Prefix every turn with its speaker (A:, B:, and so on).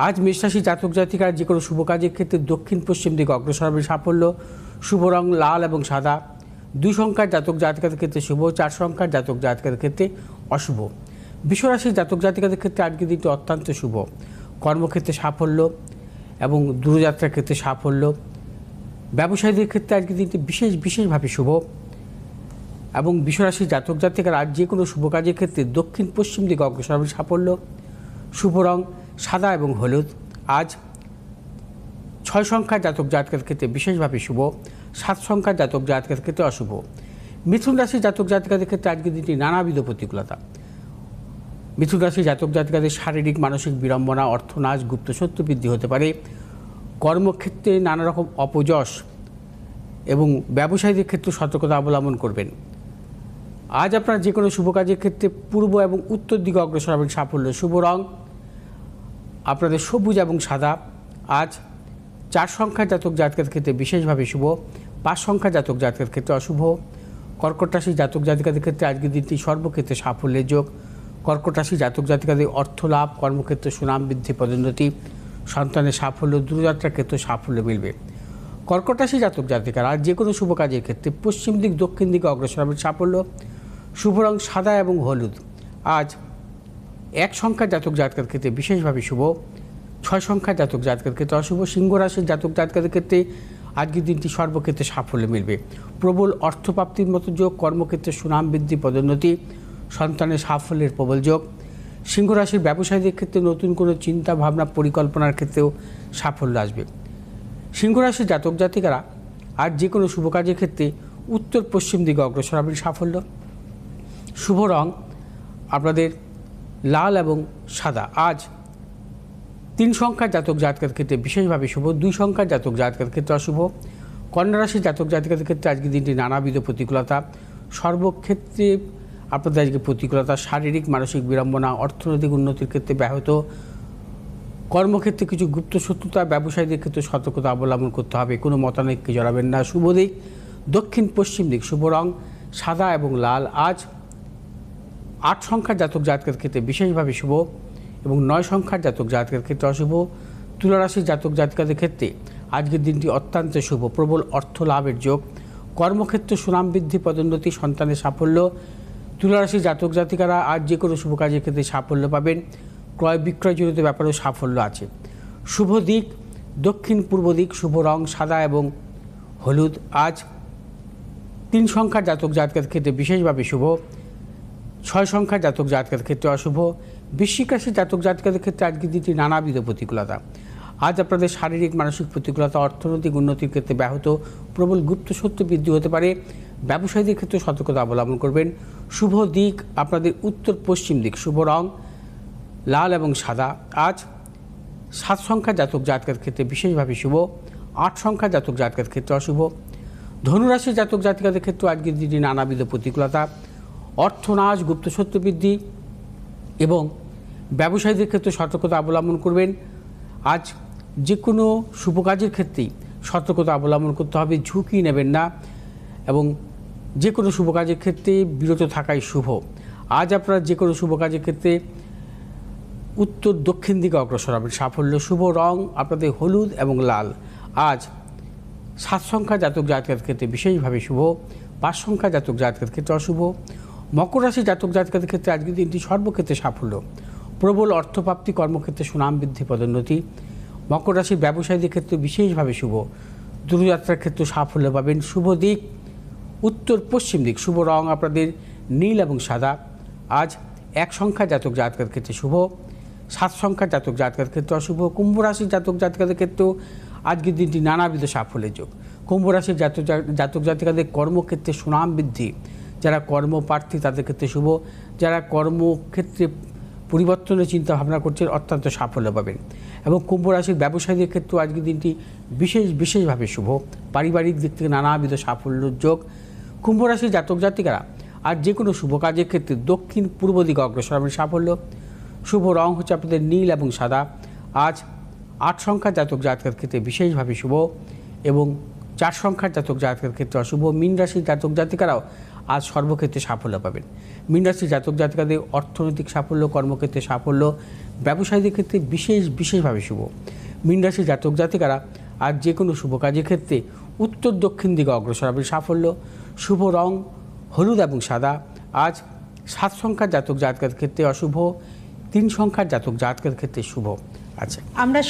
A: আজ মেষ রাশি জাতক জাতিকার যে কোনো শুভ কাজের ক্ষেত্রে দক্ষিণ পশ্চিম দিকে অগ্রসর হবে সাফল্য। শুভ রং লাল এবং সাদা। 2 সংখ্যার জাতক জাতিকাদের ক্ষেত্রে শুভ, 4 সংখ্যার জাতক জাতিকাদের ক্ষেত্রে অশুভ। বৃষ রাশির জাতক জাতিকাদের ক্ষেত্রে আজকের দিনটি অত্যন্ত শুভ। কর্মক্ষেত্রে সাফল্য এবং দূরযাত্রার ক্ষেত্রে সাফল্য। ব্যবসায়ীদের ক্ষেত্রে আজকের দিনটি বিশেষভাবে শুভ এবং বৃষ রাশির জাতক জাতিকার আজ যে কোনো শুভ কাজের ক্ষেত্রে দক্ষিণ পশ্চিম দিকে অগ্রসর হবে সাফল্য। শুভ রং সাদা এবং হলুদ। আজ 6 সংখ্যার জাতক জাতকের ক্ষেত্রে বিশেষভাবে শুভ, 7 সংখ্যার জাতক জাতকের ক্ষেত্রে অশুভ। মিথুন রাশির জাতক জাতিকাদের ক্ষেত্রে আজকের দিনটি নানাবিধ প্রতিকূলতা। মিথুন রাশির জাতক জাতিকাদের শারীরিক মানসিক বিড়ম্বনা, অর্থনাশ, গুপ্তশত্রু বৃদ্ধি হতে পারে। কর্মক্ষেত্রে নানা রকম অপযশ এবং ব্যবসায়ীদের ক্ষেত্রে সতর্কতা অবলম্বন করবেন। আজ আপনার যে কোনো শুভ কাজের ক্ষেত্রে পূর্ব এবং উত্তর দিকে অগ্রসর হবেন সাফল্য। শুভ রং আপনাদের সবুজ এবং সাদা। আজ 4 সংখ্যার জাতক জাতকের ক্ষেত্রে বিশেষভাবে শুভ, 5 সংখ্যার জাতক জাতকের ক্ষেত্রে অশুভ। কর্কট রাশির জাতক জাতিকাদের ক্ষেত্রে আজকের দিনটি সর্বক্ষেত্রে সাফল্যের যোগ। কর্কট রাশির জাতক জাতিকাদের অর্থ লাভ, কর্মক্ষেত্রে সুনাম বৃদ্ধি, পদোন্নতি, সন্তানের সাফল্য, দূরযাত্রার ক্ষেত্রে সাফল্য মিলবে। কর্কট রাশির জাতক জাতিকারা আজ যে কোনো শুভ কাজের ক্ষেত্রে পশ্চিম দিক দক্ষিণ দিকে অগ্রসর হবেন সাফল্য। শুভ রং সাদা এবং হলুদ। আজ 1 সংখ্যার জাতক জাতকের ক্ষেত্রে বিশেষভাবে শুভ, 6 সংখ্যার জাতক জাতকের ক্ষেত্রে অশুভ। সিংহ রাশির জাতক জাতকের ক্ষেত্রে আজকের দিনটি সর্বক্ষেত্রে সাফল্য মিলবে। প্রবল অর্থপ্রাপ্তির মতো যোগ, কর্মক্ষেত্রে সুনাম বৃদ্ধি, পদোন্নতি, সন্তানের সাফল্যের প্রবল যোগ। সিংহ রাশির ব্যবসায়ীদের ক্ষেত্রে নতুন কোনো চিন্তা ভাবনা পরিকল্পনার ক্ষেত্রেও সাফল্য আসবে। সিংহ রাশির জাতক জাতিকারা আজ যে কোনো শুভ কাজের ক্ষেত্রে উত্তর পশ্চিম দিকে অগ্রসর হবেন সাফল্য। শুভ রং আপনাদের লাল এবং সাদা। আজ 3 সংখ্যার জাতক জাতকের ক্ষেত্রে বিশেষভাবে শুভ, 2 সংখ্যার জাতক জাতকের ক্ষেত্রে অশুভ। কন্যা রাশির জাতক জাতিকাদের ক্ষেত্রে আজকের দিনটি নানাবিধ প্রতিকূলতা। সর্বক্ষেত্রে আপনাদের আজকে প্রতিকূলতা, শারীরিক মানসিক বিড়ম্বনা, অর্থনৈতিক উন্নতির ক্ষেত্রে ব্যাহত, কর্মক্ষেত্রে কিছু গুপ্ত শত্রুতা, ব্যবসায়ীদের ক্ষেত্রে সতর্কতা অবলম্বন করতে হবে। কোনো মতানৈক্যে জড়াবেন না। শুভ দিক দক্ষিণ পশ্চিম দিক। শুভ রং সাদা এবং লাল। আজ 8 সংখ্যার জাতক জাতকের ক্ষেত্রে বিশেষভাবে শুভ এবং 9 সংখ্যার জাতক জাতকের ক্ষেত্রে অশুভ। তুলা রাশির জাতক জাতিকাদের ক্ষেত্রে আজকের দিনটি অত্যন্ত শুভ। প্রবল অর্থ লাভের যোগ, কর্মক্ষেত্রে সুনাম বৃদ্ধি, পদোন্নতি, সন্তানের সাফল্য। তুলা রাশির জাতক জাতিকারা আজ যে কোনো শুভ কাজের ক্ষেত্রে সাফল্য পাবেন। ক্রয় বিক্রয় জনিত ব্যাপারেও সাফল্য আছে। শুভ দিক দক্ষিণ পূর্ব দিক। শুভ রং সাদা এবং হলুদ। আজ 3 সংখ্যার জাতক জাতকের ক্ষেত্রে বিশেষভাবে শুভ, 6 সংখ্যার জাতক জাতকের ক্ষেত্রে অশুভ। বৃশ্চিক রাশির জাতক জাতকের ক্ষেত্রে আজকের দিনটি নানাবিধ প্রতিকূলতা। আজ আপনাদের শারীরিক মানসিক প্রতিকূলতা, অর্থনৈতিক উন্নতির ক্ষেত্রে ব্যাহত, প্রবল গুপ্তশত্রু বৃদ্ধি হতে পারে। ব্যবসায়ীদের ক্ষেত্রে সতর্কতা অবলম্বন করবেন। শুভ দিক আপনাদের উত্তর পশ্চিম দিক। শুভ রং লাল এবং সাদা। আজ 7 সংখ্যার জাতক জাতকের ক্ষেত্রে বিশেষভাবে শুভ, 8 সংখ্যার জাতক জাতকের ক্ষেত্রে অশুভ। ধনুরাশির জাতক জাতিকাদের ক্ষেত্রে আজকের দিনটি নানাবিধ প্রতিকূলতা, অর্থনাশ, গুপ্তশত্রু বৃদ্ধি এবং ব্যবসায়ীদের ক্ষেত্রে সতর্কতা অবলম্বন করবেন। আজ যে কোনো শুভ কাজের ক্ষেত্রেই সতর্কতা অবলম্বন করতে হবে। ঝুঁকি নেবেন না এবং যে কোনো শুভ কাজের ক্ষেত্রে বিরত থাকাই শুভ। আজ আপনারা যে কোনো শুভ কাজের ক্ষেত্রে উত্তর দক্ষিণ দিকে অগ্রসর হবেন সাফল্য। শুভ রং আপনাদের হলুদ এবং লাল। আজ 7 সংখ্যার জাতক জাতকের ক্ষেত্রে বিশেষভাবে শুভ, 5 সংখ্যার জাতক জাতকের ক্ষেত্রে অশুভ। মকর রাশির জাতক জাতকের ক্ষেত্রে আজকের দিনটি সর্বক্ষেত্রে সাফল্য। প্রবল অর্থপ্রাপ্তি, কর্মক্ষেত্রে সুনাম বৃদ্ধি, পদোন্নতি। মকর রাশির ব্যবসায়ীদের ক্ষেত্রে বিশেষভাবে শুভ, দূরযাত্রার ক্ষেত্রে সাফল্য পাবেন। শুভ দিক উত্তর পশ্চিম দিক। শুভ রং আপনাদের নীল এবং সাদা। আজ 1 সংখ্যার জাতক জাতকের ক্ষেত্রে শুভ, 7 সংখ্যার জাতক জাতকের ক্ষেত্রে অশুভ। কুম্ভ রাশির জাতক জাতিকাদের ক্ষেত্রেও আজকের দিনটি নানাবিধ সাফল্যের যোগ। কুম্ভ রাশির জাতক জাতিকাদের কর্মক্ষেত্রে সুনাম বৃদ্ধি, যারা কর্মপ্রার্থী তাদের ক্ষেত্রে শুভ, যারা কর্মক্ষেত্রে পরিবর্তনের চিন্তা ভাবনা করছেন অত্যন্ত সাফল্য পাবেন। এবং কুম্ভ রাশির ব্যবসায়ীদের ক্ষেত্রেও আজকের দিনটি বিশেষভাবে শুভ, পারিবারিক দিক থেকে নানাবিধ সাফল্যের যোগ। কুম্ভ রাশির জাতক জাতিকারা আজ যে কোনো শুভ কাজের ক্ষেত্রে দক্ষিণ পূর্ব দিকে অগ্রসর হবেন সাফল্য। শুভ রং হচ্ছে আপনাদের নীল এবং সাদা। আজ 8 সংখ্যার জাতক জাতকের ক্ষেত্রে বিশেষভাবে শুভ এবং 4 সংখ্যার জাতক জাতকের ক্ষেত্রে অশুভ। মীন রাশির জাতক জাতিকারাও আজ সর্বক্ষেত্রে সাফল্য পাবেন। মীন রাশির জাতক জাতিকাদের অর্থনৈতিক সাফল্য, কর্মক্ষেত্রে সাফল্য, ব্যবসায়ীদের ক্ষেত্রে বিশেষভাবে শুভ। মীন রাশির জাতক জাতিকারা আজ যে কোনো শুভ কাজের ক্ষেত্রে উত্তর দক্ষিণ দিকে অগ্রসর হবে সাফল্য। শুভ রং হলুদ এবং সাদা। আজ 7 সংখ্যার জাতক জাতকের ক্ষেত্রে অশুভ, 3 সংখ্যার জাতক জাতকের ক্ষেত্রে শুভ আছে।
B: আমরা